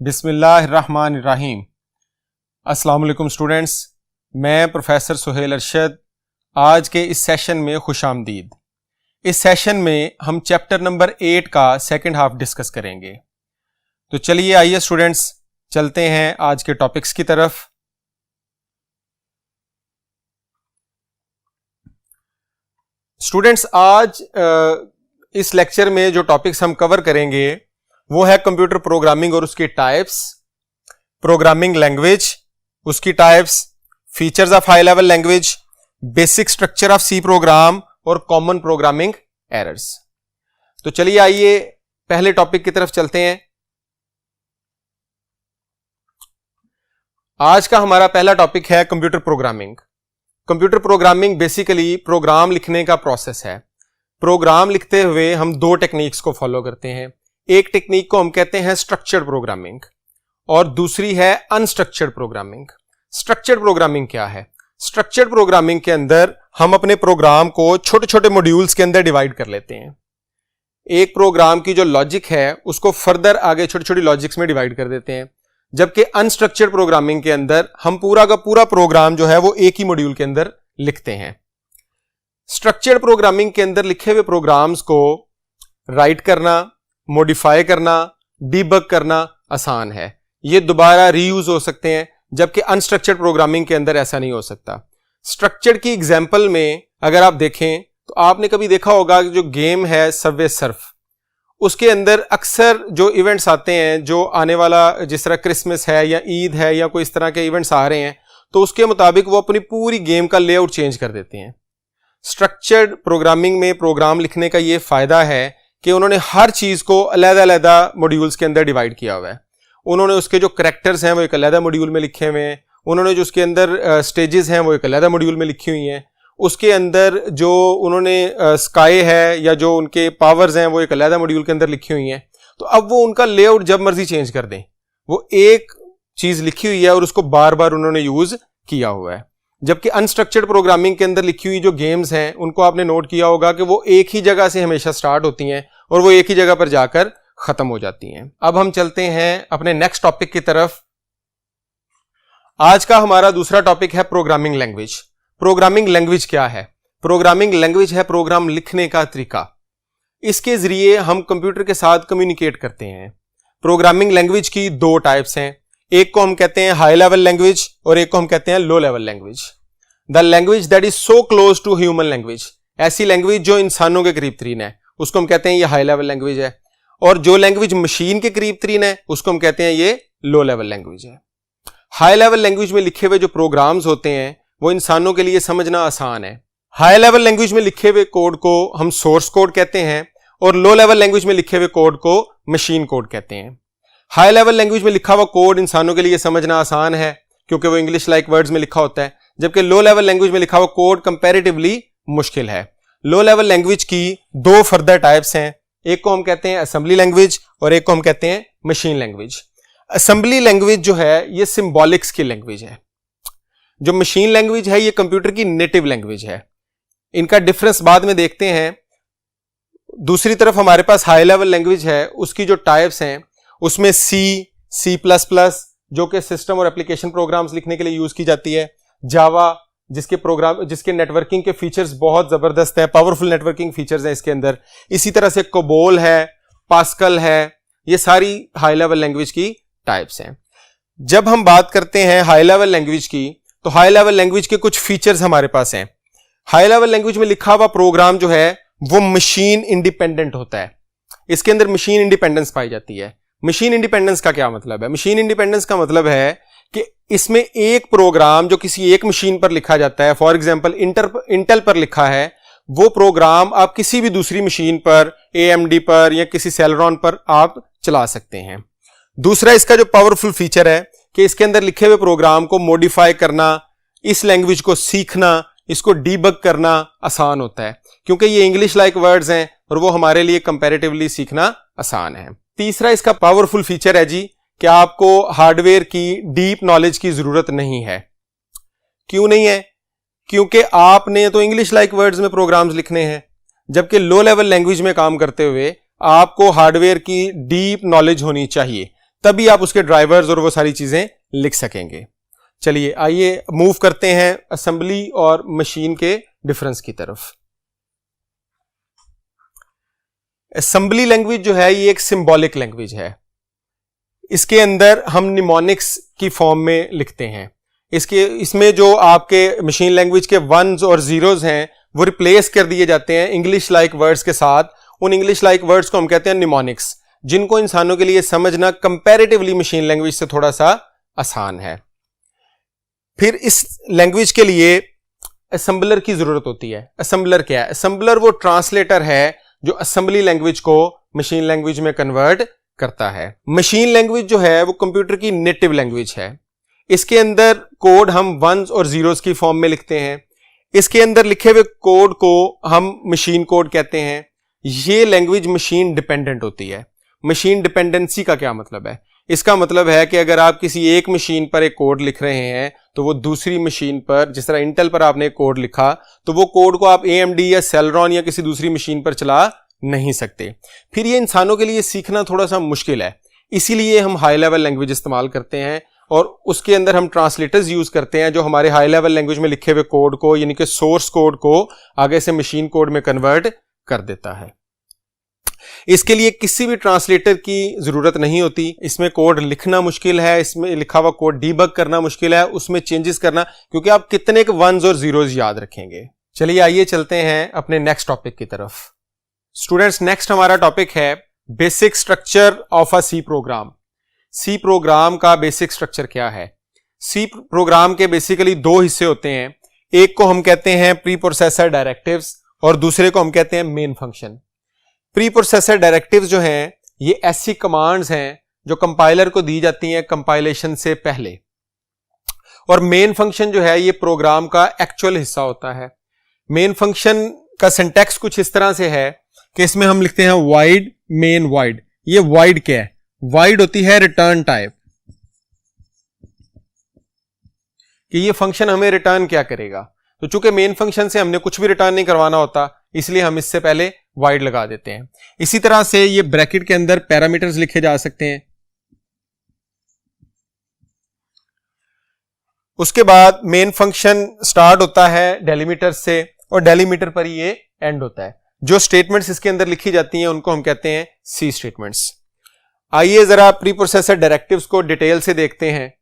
बिस्मिल्लाहिर्रहमानिर्रहीम। अस्सलाम वालेकुम स्टूडेंट्स, मैं प्रोफेसर सुहेल अरशद आज के इस सेशन में खुशामदीद। इस सेशन में हम चैप्टर नंबर 8 का सेकंड हाफ डिस्कस करेंगे। तो चलिए आइए स्टूडेंट्स, चलते हैं आज के टॉपिक्स की तरफ। स्टूडेंट्स, आज इस लेक्चर में जो टॉपिक्स हम कवर करेंगे वो है कंप्यूटर प्रोग्रामिंग और उसकी टाइप्स, प्रोग्रामिंग लैंग्वेज, उसकी types, features of high level language, basic structure of C program और कॉमन प्रोग्रामिंग एरर्स। तो चलिए आइए पहले टॉपिक की तरफ चलते हैं। आज का हमारा पहला टॉपिक है computer programming. Computer programming basically program लिखने का प्रोसेस है। प्रोग्राम लिखते हुए हम दो टेक्निक्स को फॉलो करते हैं। एक टेक्निक को हम कहते हैं स्ट्रक्चर्ड प्रोग्रामिंग और दूसरी है अनस्ट्रक्चर्ड प्रोग्रामिंग। स्ट्रक्चर्ड प्रोग्रामिंग क्या है? स्ट्रक्चर्ड प्रोग्रामिंग के अंदर हम अपने प्रोग्राम को छोटे छोटे मॉड्यूल्स के अंदर डिवाइड कर लेते हैं। एक प्रोग्राम की जो लॉजिक है उसको फर्दर आगे छोटी छोटी लॉजिक्स में डिवाइड कर देते हैं, जबकि अनस्ट्रक्चर्ड प्रोग्रामिंग के अंदर हम पूरा का पूरा प्रोग्राम जो है वो एक ही मॉड्यूल के अंदर लिखते हैं। स्ट्रक्चर्ड प्रोग्रामिंग के अंदर लिखे हुए प्रोग्राम्स को राइट करना, मॉडिफाई करना, डीबग करना आसान है। ये दोबारा रीयूज हो सकते हैं, जबकि अनस्ट्रक्चर्ड प्रोग्रामिंग के अंदर ऐसा नहीं हो सकता। स्ट्रक्चर्ड की एग्जांपल में अगर आप देखें तो आपने कभी देखा होगा कि जो गेम है सबवे सर्फ, उसके अंदर अक्सर जो इवेंट्स आते हैं, जो आने वाला जिस तरह क्रिसमस है या ईद है या कोई इस तरह के इवेंट्स आ रहे हैं, तो उसके मुताबिक वो अपनी पूरी गेम का लेआउट चेंज कर देते हैं। स्ट्रक्चर्ड प्रोग्रामिंग में प्रोग्राम लिखने का ये फायदा है कि उन्होंने हर चीज को अलग-अलग मॉड्यूल्स के अंदर डिवाइड किया हुआ है। उन्होंने उसके जो करैक्टर्स हैं वो एक अलग मॉड्यूल में लिखे हुए हैं, उन्होंने जो उसके अंदर स्टेजेस हैं वो एक अलग मॉड्यूल में लिखी हुई हैं, उसके अंदर जो उन्होंने स्काई है या जो उनके पावर्स हैं वो एक अलग मॉड्यूल के अंदर लिखी हुई हैं। तो अब वो उनका लेआउट जब मर्जी चेंज कर दें, वो एक चीज लिखी हुई है और उसको बार बार उन्होंने यूज किया हुआ है। जबकि अनस्ट्रक्चर्ड प्रोग्रामिंग के अंदर लिखी हुई जो गेम्स हैं उनको आपने नोट किया होगा कि वो एक ही जगह से हमेशा स्टार्ट होती हैं और वो एक ही जगह पर जाकर खत्म हो जाती हैं। अब हम चलते हैं अपने नेक्स्ट टॉपिक की तरफ। आज का हमारा दूसरा टॉपिक है प्रोग्रामिंग लैंग्वेज। प्रोग्रामिंग लैंग्वेज क्या है? प्रोग्रामिंग लैंग्वेज है प्रोग्राम लिखने का तरीका। इसके जरिए हम कंप्यूटर के साथ कम्युनिकेट करते हैं। प्रोग्रामिंग लैंग्वेज की दो टाइप्स हैं, एक को हम कहते हैं हाई लेवल लैंग्वेज और एक को हम कहते हैं low level language. The language that is so close to human language, ऐसी लैंग्वेज जो इंसानों के करीब तरीन है, उसको हम कहते हैं ये हाई लेवल लैंग्वेज है। और जो लैंग्वेज मशीन के करीब तरीन है उसको हम कहते हैं ये लो लेवल लैंग्वेज है। हाई लेवल लैंग्वेज में लिखे हुए जो प्रोग्राम्स होते हैं वो इंसानों के लिए समझना आसान है। हाई लेवल लैंग्वेज में लिखे हुए कोड को हम सोर्स कोड कहते हैं और लो लेवल लैंग्वेज में लिखे हुए कोड को मशीन कोड कहते हैं। हाई लेवल लैंग्वेज में लिखा हुआ कोड इंसानों के लिए समझना आसान है क्योंकि वो इंग्लिश लाइक वर्ड्स में लिखा होता है, जबकि लो लेवल लैंग्वेज में लिखा हुआ कोड कंपैरेटिवली मुश्किल है। लो लेवल लैंग्वेज की दो फर्दर टाइप्स हैं, एक को हम कहते हैं असेंबली लैंग्वेज और एक को हम कहते हैं मशीन लैंग्वेज। असेंबली लैंग्वेज जो है ये सिंबॉलिक्स की लैंग्वेज है। जो मशीन लैंग्वेज है ये कंप्यूटर की नेटिव लैंग्वेज है। इनका डिफरेंस बाद में देखते हैं। दूसरी तरफ हमारे पास हाई लेवल लैंग्वेज है, उसकी जो टाइप्स हैं उसमें सी प्लस प्लस जो कि सिस्टम और एप्लीकेशन प्रोग्राम्स लिखने के लिए यूज की जाती है, जावा जिसके नेटवर्किंग के फीचर्स बहुत जबरदस्त है, पावरफुल नेटवर्किंग फीचर्स हैं इसके अंदर। इसी तरह से कोबोल है, पास्कल है, ये सारी हाई लेवल लैंग्वेज की टाइप्स हैं। जब हम बात करते हैं हाई लेवल लैंग्वेज की, तो हाई लेवल लैंग्वेज के कुछ फीचर्स हमारे पास हैं। हाई लेवल लैंग्वेज में लिखा हुआ प्रोग्राम जो है वो मशीन इंडिपेंडेंट होता है। इसके अंदर मशीन इंडिपेंडेंस पाई जाती है। मशीन इंडिपेंडेंस का क्या मतलब है? मशीन इंडिपेंडेंस का मतलब है कि इसमें एक प्रोग्राम जो किसी एक मशीन पर लिखा जाता है, फॉर एग्जांपल इंटेल पर लिखा है, वो प्रोग्राम आप किसी भी दूसरी मशीन पर, AMD पर या किसी सेलेरॉन पर आप चला सकते हैं। दूसरा इसका जो पावरफुल फीचर है कि इसके अंदर लिखे हुए प्रोग्राम को मॉडिफाई करना, इस लैंग्वेज को सीखना, इसको डीबग करना आसान होता है क्योंकि ये इंग्लिश लाइक वर्ड्स हैं और वो हमारे लिए कंपैरेटिवली सीखना आसान है। तीसरा इसका पावरफुल फीचर है जी कि आपको हार्डवेयर की डीप नॉलेज की जरूरत नहीं है। क्यों नहीं है? क्योंकि आपने तो इंग्लिश लाइक वर्ड्स में प्रोग्राम्स लिखने हैं, जबकि लो लेवल लैंग्वेज में काम करते हुए आपको हार्डवेयर की डीप नॉलेज होनी चाहिए, तभी आप उसके ड्राइवर्स और वो सारी चीजें लिख सकेंगे। चलिए आइए मूव करते हैं असेंबली और मशीन के डिफरेंस की तरफ। असेंबली लैंग्वेज जो है ये एक सिंबॉलिक लैंग्वेज है। इसके अंदर हम निमोनिक्स की फॉर्म में लिखते हैं। इसमें जो आपके मशीन लैंग्वेज के वंस और जीरोस हैं वो रिप्लेस कर दिए जाते हैं इंग्लिश लाइक वर्ड्स के साथ। उन इंग्लिश लाइक वर्ड्स को हम कहते हैं निमोनिक्स, जिनको इंसानों के लिए समझना कंपैरेटिवली मशीन लैंग्वेज से थोड़ा सा आसान है। फिर इस लैंग्वेज के लिए असेंबलर की जरूरत होती है। असेंबलर क्या है? असेंबलर वो ट्रांसलेटर है जो असेंबली लैंग्वेज को मशीन लैंग्वेज में कन्वर्ट करता है। मशीन लैंग्वेज जो है वो कंप्यूटर की नेटिव लैंग्वेज है। इसके अंदर कोड हम वंस और जीरोस की फॉर्म में लिखते हैं। इसके अंदर लिखे हुए कोड को हम मशीन कोड कहते हैं। ये लैंग्वेज मशीन डिपेंडेंट होती है। मशीन डिपेंडेंसी का क्या मतलब है? इसका मतलब है कि अगर आप किसी एक मशीन पर एक कोड लिख रहे हैं तो वो दूसरी मशीन पर, जिस तरह इंटेल पर आपने कोड लिखा, तो वो कोड को आप AMD या सेलरॉन या किसी दूसरी मशीन पर चला नहीं सकते। फिर ये इंसानों के लिए सीखना थोड़ा सा मुश्किल है, इसीलिए हम हाई लेवल लैंग्वेज इस्तेमाल करते हैं और उसके अंदर हम ट्रांसलेटर्स यूज करते हैं जो हमारे हाई लेवल लैंग्वेज में लिखे हुए कोड को, यानी कि सोर्स कोड को आगे से मशीन कोड में कन्वर्ट कर देता है। इसके लिए किसी भी ट्रांसलेटर की जरूरत नहीं होती। इसमें कोड लिखना मुश्किल है, इसमें लिखा हुआ कोड डीबग करना मुश्किल है, उसमें चेंजेस करना, क्योंकि आप कितने के वंस और जीरोस याद रखेंगे। चलिए आइए चलते हैं अपने नेक्स्ट टॉपिक की तरफ। स्टूडेंट्स, नेक्स्ट हमारा टॉपिक है basic structure of a C program. C program का बेसिक स्ट्रक्चर क्या है? सी प्रोग्राम के बेसिकली दो हिस्से होते हैं। एक को हम कहते हैं प्री प्रोसेसर डायरेक्टिव्स और दूसरे को हम कहते हैं main function. Pre processor directives जो हैं ये ऐसी कमांड्स हैं जो कंपाइलर को दी जाती हैं कंपाइलेशन से पहले, और मेन फंक्शन जो है ये प्रोग्राम का एक्चुअल हिस्सा होता है। मेन फंक्शन का सिंटैक्स कुछ इस तरह से है कि इसमें हम लिखते हैं वाइड मेन वाइड। ये वाइड क्या है? वाइड होती है रिटर्न टाइप, कि ये फंक्शन हमें रिटर्न क्या करेगा। तो चूंकि मेन फंक्शन से हमने कुछ भी रिटर्न नहीं करवाना होता, इसलिए हम इससे पहले वाइड लगा देते हैं। इसी तरह से ये ब्रैकेट के अंदर पैरामीटर्स लिखे जा सकते हैं। उसके बाद मेन फंक्शन स्टार्ट होता है डेलीमीटर से और डेलीमीटर पर ये एंड होता है। जो स्टेटमेंट्स इसके अंदर लिखी जाती हैं उनको हम कहते हैं सी स्टेटमेंट्स। आइए जरा प्री प्रोसेसर डायरेक्टिव्स को डिटेल से देखते हैं।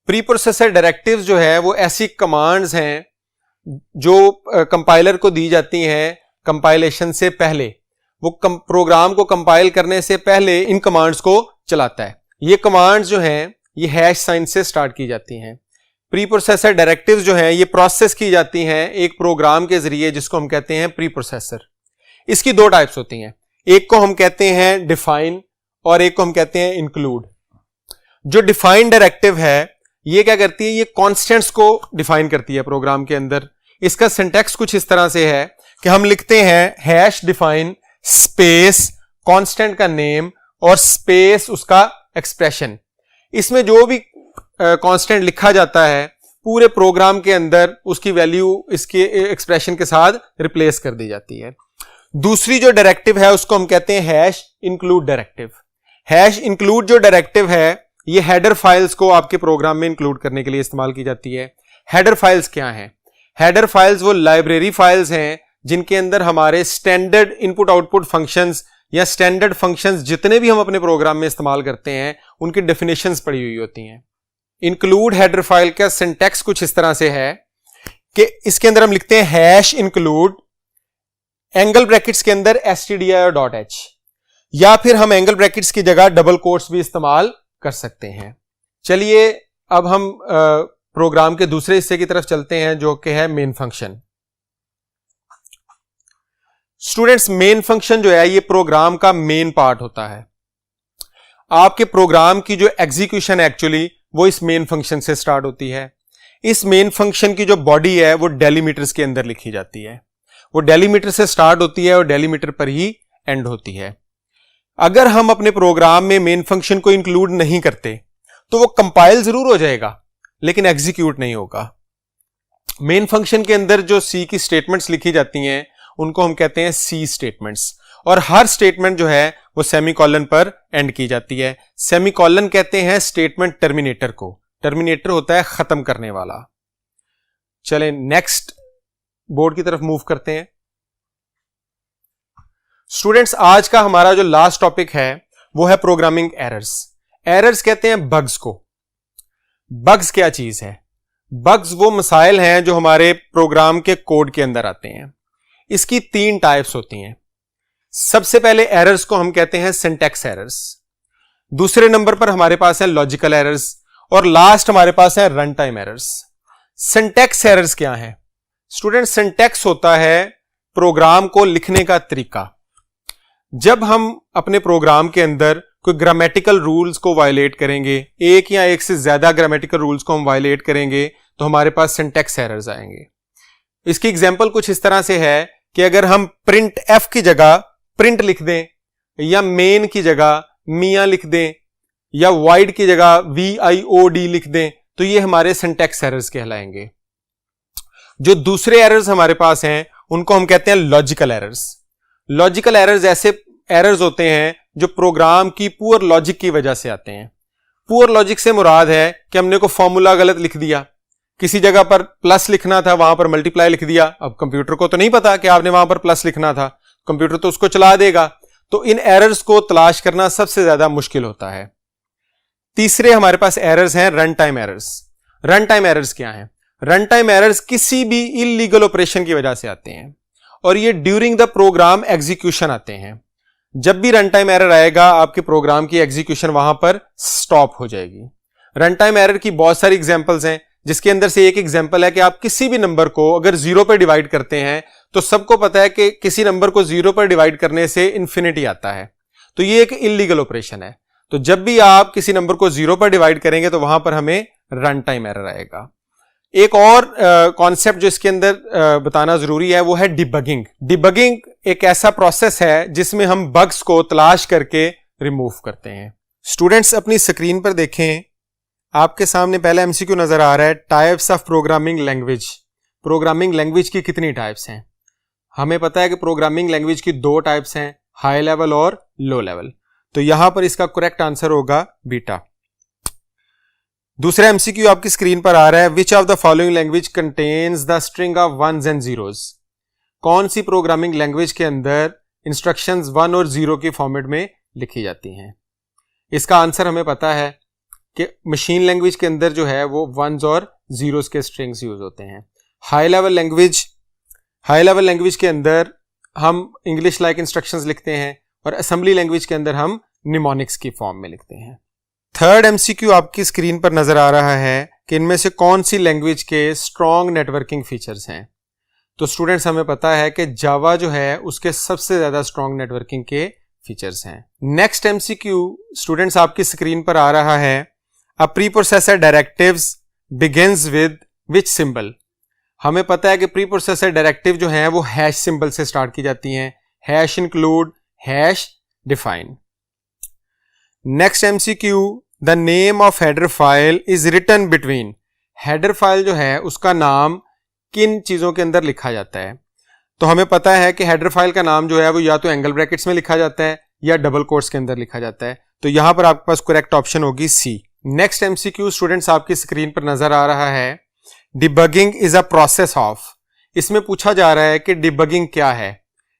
प्री प्रोसेसर डायरेक्टिव्स जो है वो ऐसी कमांड्स हैं जो कंपाइलर को दी जाती हैं कंपाइलेशन से पहले। वो प्रोग्राम को कंपाइल करने से पहले इन कमांड्स को चलाता है। ये कमांड्स जो हैं ये हैश साइन से स्टार्ट की जाती हैं। प्री प्रोसेसर डायरेक्टिव्स जो हैं ये प्रोसेस की जाती हैं एक प्रोग्राम के जरिए, जिसको हम कहते हैं प्री प्रोसेसर। इसकी दो टाइप्स होती हैं, एक को हम कहते हैं डिफाइन और एक को हम कहते हैं इंक्लूड। जो डिफाइन डायरेक्टिव है ये क्या करती है? ये कॉन्स्टेंट्स को डिफाइन करती है प्रोग्राम के अंदर। इसका सिंटैक्स कुछ इस तरह से है कि हम लिखते हैं हैश डिफाइन स्पेस कांस्टेंट का नेम और स्पेस उसका एक्सप्रेशन। इसमें जो भी कांस्टेंट लिखा जाता है पूरे प्रोग्राम के अंदर उसकी वैल्यू इसके एक्सप्रेशन के साथ रिप्लेस कर दी जाती है। दूसरी जो डायरेक्टिव है उसको हम कहते हैं hash include directive. Hash include जो डायरेक्टिव है ये हेडर फाइल्स को आपके प्रोग्राम में इंक्लूड करने के लिए इस्तेमाल की जाती है। हेडर फाइल्स क्या हैं? हेडर फाइल्स वो लाइब्रेरी फाइल्स हैं जिनके अंदर हमारे स्टैंडर्ड इनपुट आउटपुट फंक्शंस या स्टैंडर्ड फंक्शंस जितने भी हम अपने प्रोग्राम में इस्तेमाल करते हैं उनकी डेफिनेशंस पड़ी हुई होती हैं। इंक्लूड हेडर फाइल का सिंटैक्स कुछ इस तरह से है कि इसके अंदर हम लिखते हैं हैश इंक्लूड एंगल ब्रैकेट्स के अंदर stdio.h, या फिर हम एंगल ब्रैकेट्स की जगह डबल कोट्स भी इस्तेमाल कर सकते हैं। चलिए अब हम प्रोग्राम के दूसरे हिस्से की तरफ चलते हैं जो कि है main function. Students, main function जो है ये प्रोग्राम का मेन पार्ट होता है। आपके प्रोग्राम की जो एग्जीक्यूशन एक्चुअली वो इस मेन फंक्शन से स्टार्ट होती है। इस मेन फंक्शन की जो बॉडी है वो डेलीमीटर्स के अंदर लिखी जाती है। वो डेलीमीटर से स्टार्ट होती है और डेलीमीटर पर ही एंड होती है। अगर हम अपने प्रोग्राम में मेन फंक्शन को इंक्लूड नहीं करते तो वो कंपाइल जरूर हो जाएगा लेकिन एग्जीक्यूट नहीं होगा। मेन फंक्शन के अंदर जो सी की स्टेटमेंट्स लिखी जाती हैं उनको हम कहते हैं सी स्टेटमेंट्स, और हर स्टेटमेंट जो है वो सेमीकोलन पर एंड की जाती है। सेमीकोलन कहते हैं स्टेटमेंट टर्मिनेटर को। टर्मिनेटर होता है खत्म करने वाला। चलें नेक्स्ट बोर्ड की तरफ मूव करते हैं। स्टूडेंट्स, आज का हमारा जो लास्ट टॉपिक है वो है प्रोग्रामिंग एरर्स। एरर्स कहते हैं बग्स को। बग्स क्या चीज है? बग्स वो मसाइल हैं जो हमारे प्रोग्राम के कोड के अंदर आते हैं। इसकी 3 टाइप्स होती हैं। सबसे पहले एरर्स को हम कहते हैं सिंटैक्स एरर्स, दूसरे नंबर पर हमारे पास है लॉजिकल एरर्स, और लास्ट हमारे पास है run time errors. Syntax errors क्या है स्टूडेंट? सिंटैक्स होता है प्रोग्राम को लिखने का तरीका। जब हम अपने प्रोग्राम के अंदर कोई ग्रामेटिकल रूल्स को वायलेट करेंगे, एक या एक से ज्यादा ग्रामेटिकल रूल्स को हम वायलेट करेंगे, तो हमारे पास सिंटैक्स एरर्स आएंगे। इसकी एग्जांपल कुछ इस तरह से है कि अगर हम प्रिंट एफ की जगह प्रिंट लिख दें, या मेन की जगह मियां लिख दें, या वाइड की जगह VIOD लिख दें, तो ये हमारे सिंटैक्स एरर्स कहलाएंगे। जो दूसरे एरर्स हमारे पास हैं उनको हम कहते हैं लॉजिकल एरर्स। लॉजिकल एरर्स ऐसे एरर्स होते हैं जो प्रोग्राम की पुअर लॉजिक की वजह से आते हैं। पुअर लॉजिक से मुराद है कि हमने को फॉर्मूला गलत लिख दिया, किसी जगह पर प्लस लिखना था वहां पर मल्टीप्लाई लिख दिया। अब कंप्यूटर को तो नहीं पता कि आपने वहां पर प्लस लिखना था, कंप्यूटर तो उसको चला देगा। तो इन एरर्स को तलाश करना सबसे ज्यादा मुश्किल होता है। तीसरे हमारे पास एरर्स हैं run time errors. Run time errors क्या हैं? रन टाइम एरर्स किसी भी इलीगल ऑपरेशन की वजह से आते हैं, और ये ड्यूरिंग द प्रोग्राम एग्जीक्यूशन आते हैं। जब भी रन टाइम एरर आएगा, आपके प्रोग्राम की एग्जीक्यूशन वहां पर स्टॉप हो जाएगी। रन टाइम एरर की बहुत सारी एग्जांपल्स हैं, जिसके अंदर से एक एग्जांपल है कि आप किसी भी नंबर को अगर 0 पर डिवाइड करते हैं, तो सबको पता है कि किसी नंबर को 0 पर डिवाइड करने से इंफिनिटी आता है, तो ये एक इलीगल ऑपरेशन है। तो जब भी आप किसी नंबर को 0 पर डिवाइड करेंगे तो वहां पर हमें रन टाइम एरर आएगा। एक और कॉन्सेप्ट जो इसके अंदर बताना जरूरी है वो है डिबगिंग। डिबगिंग एक ऐसा प्रोसेस है जिसमें हम बग्स को तलाश करके रिमूव करते हैं। स्टूडेंट्स, अपनी स्क्रीन पर देखें, आपके सामने पहला MCQ नजर आ रहा है, types of programming language. Programming language की कितनी टाइप्स हैं? हमें पता है कि प्रोग्रामिंग लैंग्वेज की 2 टाइप्स हैं, हाई लेवल और लो लेवल। तो यहां पर इसका करेक्ट आंसर होगा बीटा। दूसरा MCQ आपकी स्क्रीन पर आ रहा है, which of the following language contains the string of 1s and 0s। कौन सी प्रोग्रामिंग लैंग्वेज के अंदर इंस्ट्रक्शंस 1 और 0 के फॉर्मेट में लिखी जाती हैं? इसका आंसर हमें पता है कि मशीन लैंग्वेज के अंदर जो है वो 1s और 0s के स्ट्रिंग्स यूज होते हैं। हाई लेवल लैंग्वेज के अंदर हम इंग्लिश लाइक इंस्ट्रक्शंस लिखते हैं, और असेंबली लैंग्वेज के अंदर हम निमोनिक्स की फॉर्म में लिखते हैं। थर्ड MCQ आपकी स्क्रीन पर नजर आ रहा है कि इनमें से कौन सी लैंग्वेज के स्ट्रॉन्ग नेटवर्किंग फीचर्स हैं? तो स्टूडेंट्स, हमें पता है कि जावा जो है उसके सबसे ज्यादा स्ट्रॉन्ग नेटवर्किंग के फीचर्स हैं। नेक्स्ट MCQ स्टूडेंट्स आपकी स्क्रीन पर आ रहा है, अ pre processor directives begins with which symbol. हमें पता है कि प्री प्रोसेसर डायरेक्टिव जो है वो हैश सिंबल से स्टार्ट की जाती हैं, hash include, hash define. Next MCQ, the name of header file is written between. Header file जो है उसका नाम किन चीजों के अंदर लिखा जाता है? तो हमें पता है कि हेडर फाइल का नाम जो है वो या तो एंगल ब्रैकेट्स में लिखा जाता है या डबल कोट्स के अंदर लिखा जाता है। तो यहां पर आपके पास करेक्ट ऑप्शन होगी सी। नेक्स्ट MCQ स्टूडेंट्स आपकी स्क्रीन पर नजर आ रहा है, debugging is a process of. इसमें पूछा जा रहा है कि डिबगिंग क्या है।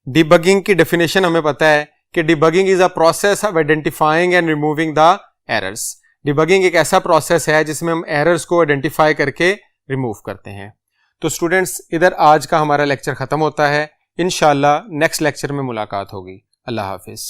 डिबगिंग की डेफिनेशन हमें पता है कि debugging is a process of identifying and removing the errors. Debugging एक ऐसा प्रोसेस है जिसमें हम एरर्स को आइडेंटिफाई करके रिमूव करते हैं। तो स्टूडेंट्स, इधर आज का हमारा लेक्चर खत्म होता है। इंशाल्लाह नेक्स्ट लेक्चर में मुलाकात होगी। अल्लाह हाफिज।